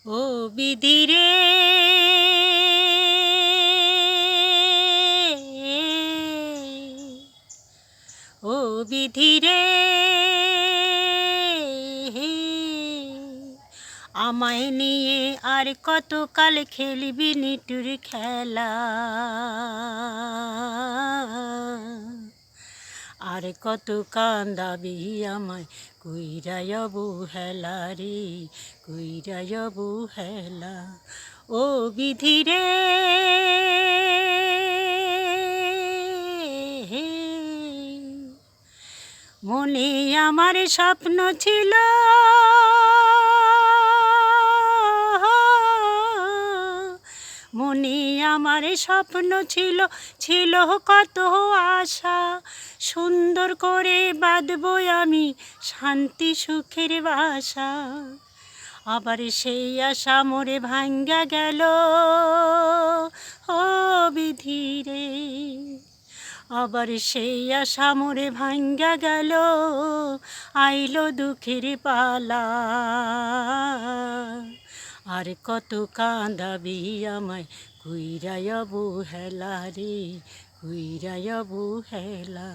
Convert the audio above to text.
ও বিধি রে, ও বিধি রে, আমায় নিয়ে আর কতকাল খেলবি নিটুর খেলা, আর কত কান্দাবি আমায় কইরাই অবহেলা রে, কইরাই অবহেলা। ও বিধি রে, মনে আমার স্বপ্ন ছিল, মনে আমার স্বপ্ন ছিল, ছিল কত আশা, সুন্দর করে বাঁধবো আমি শান্তি সুখের বাসা। আবার সেই আশা মোরে ভাঙ্গা গেল, ও বিধি রে, আবার সেই আশা মোরে ভাঙ্গা গেল, আইলো দুঃখের পালা, আর কত কাঁদাবি আমায় কইরাই অবহেলা রে, কইরাই অবহেলা।